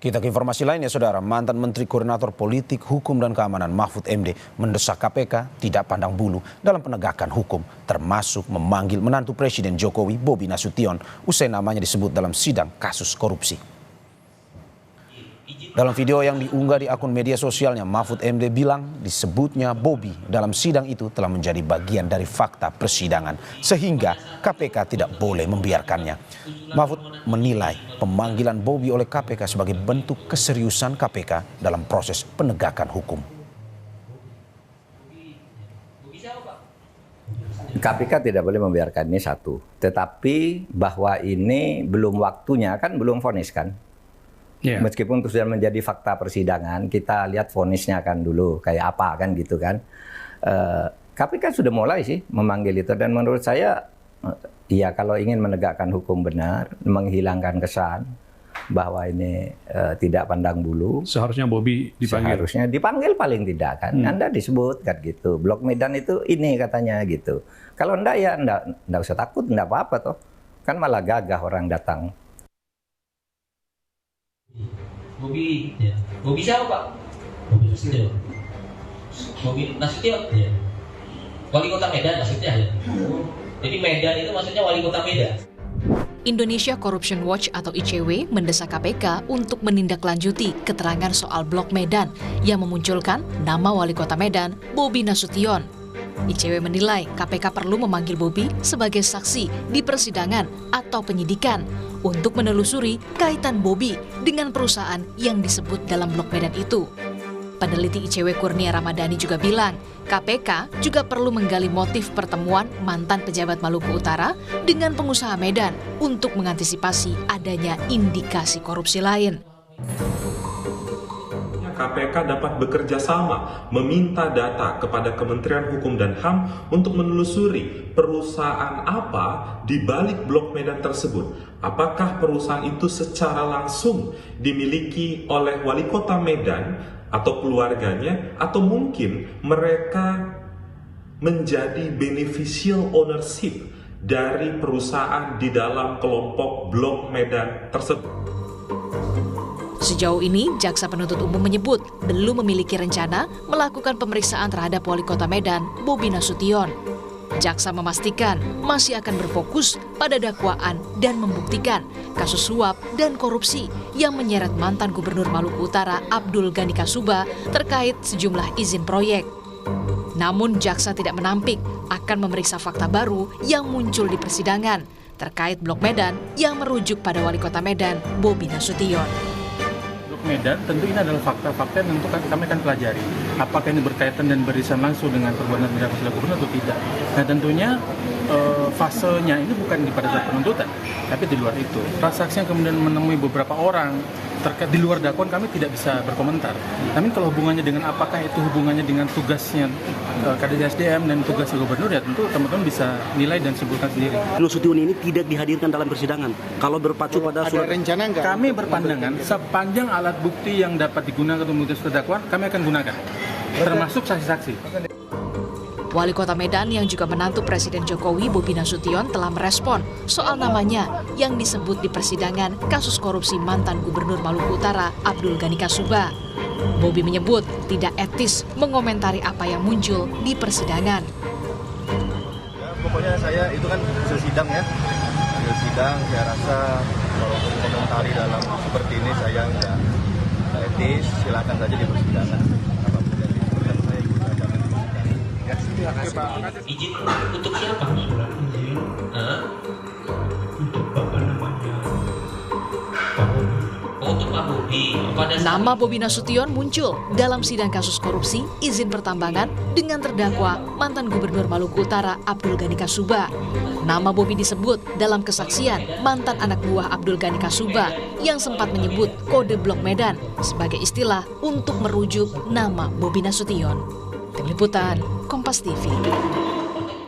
Kita ke informasi lainnya, Saudara. Mantan Menteri Koordinator Politik, Hukum dan Keamanan Mahfud MD mendesak KPK tidak pandang bulu dalam penegakan hukum, termasuk memanggil menantu Presiden Jokowi, Bobi Nasution, usai namanya disebut dalam sidang kasus korupsi. Dalam video yang diunggah di akun media sosialnya, Mahfud MD bilang disebutnya Bobi dalam sidang itu telah menjadi bagian dari fakta persidangan, sehingga KPK tidak boleh membiarkannya. Mahfud menilai pemanggilan Bobi oleh KPK sebagai bentuk keseriusan KPK dalam proses penegakan hukum. KPK tidak boleh membiarkan ini satu, tetapi bahwa ini belum waktunya, kan belum vonis kan. Yeah. Meskipun itu sudah menjadi fakta persidangan, kita lihat vonisnya kan dulu kayak apa kan gitu kan. KPK sudah mulai sih memanggil itu, dan menurut saya ya kalau ingin menegakkan hukum benar, menghilangkan kesan bahwa ini tidak pandang bulu, seharusnya Bobi dipanggil. Seharusnya dipanggil paling tidak kan. Anda disebut kan gitu. Blok Medan itu ini katanya gitu. Kalau enggak ya enggak usah takut, enggak apa-apa toh. Kan malah gagah orang datang. Bobi, ya. Bobi siapa Pak? Bobi Nasution. Bobi Nasution, ya. Wali Kota Medan maksudnya ya. Jadi Medan itu maksudnya Wali Kota Medan. Indonesia Corruption Watch atau ICW mendesak KPK untuk menindaklanjuti keterangan soal Blok Medan yang memunculkan nama Wali Kota Medan, Bobi Nasution. ICW menilai KPK perlu memanggil Bobi sebagai saksi di persidangan atau penyidikan untuk menelusuri kaitan Bobi dengan perusahaan yang disebut dalam Blok Medan itu. Peneliti ICW Kurnia Ramadhani juga bilang, KPK juga perlu menggali motif pertemuan mantan pejabat Maluku Utara dengan pengusaha Medan untuk mengantisipasi adanya indikasi korupsi lain. KPK dapat bekerja sama meminta data kepada Kementerian Hukum dan HAM untuk menelusuri perusahaan apa di balik Blok Medan tersebut. Apakah perusahaan itu secara langsung dimiliki oleh Wali Kota Medan atau keluarganya, atau mungkin mereka menjadi beneficial ownership dari perusahaan di dalam kelompok Blok Medan tersebut. Sejauh ini, Jaksa Penuntut Umum menyebut belum memiliki rencana melakukan pemeriksaan terhadap Wali Kota Medan, Bobi Nasution. Jaksa memastikan masih akan berfokus pada dakwaan dan membuktikan kasus suap dan korupsi yang menyeret mantan Gubernur Maluku Utara Abdul Ghani Kasuba terkait sejumlah izin proyek. Namun Jaksa tidak menampik akan memeriksa fakta baru yang muncul di persidangan terkait Blok Medan yang merujuk pada Wali Kota Medan, Bobi Nasution. Medan, tentu ini adalah fakta-fakta yang tentu kami akan pelajari. Apakah ini berkaitan dan beririsan langsung dengan perbuatan penjabat gubernur atau tidak. Nah tentunya fasenya ini bukan pada saat penuntutan, tapi di luar itu. Transaksi yang kemudian menemui beberapa orang terkait di luar dakwaan, kami tidak bisa berkomentar. Namun kalau hubungannya dengan apakah itu hubungannya dengan tugasnya Kadis SDM dan tugasnya gubernur, ya tentu teman-teman bisa nilai dan simpulkan sendiri. Nasution ini tidak dihadirkan dalam persidangan. Kalau berpacu pada surat, rencana enggak? Kami berpandangan sepanjang alat bukti yang dapat digunakan untuk memutus dakwaan, kami akan gunakan, termasuk saksi-saksi. Wali Kota Medan yang juga menantu Presiden Jokowi, Bobi Nasution, telah merespon soal namanya yang disebut di persidangan kasus korupsi mantan Gubernur Maluku Utara Abdul Ghani Kasuba. Bobi menyebut tidak etis mengomentari apa yang muncul di persidangan. Ya, pokoknya saya itu kan hasil sidang ya, hasil sidang. Saya rasa kalau komentari dalam seperti ini saya nggak etis. Silakan saja di persidangan. Izin untuk siapa? Izin untuk apa namanya? Untuk Pak Bobi. Nama Bobi Nasution muncul dalam sidang kasus korupsi izin pertambangan dengan terdakwa mantan Gubernur Maluku Utara Abdul Ghani Kasuba. Nama Bobi disebut dalam kesaksian mantan anak buah Abdul Ghani Kasuba yang sempat menyebut kode Blok Medan sebagai istilah untuk merujuk nama Bobi Nasution. Tim Liputan, Kompas TV.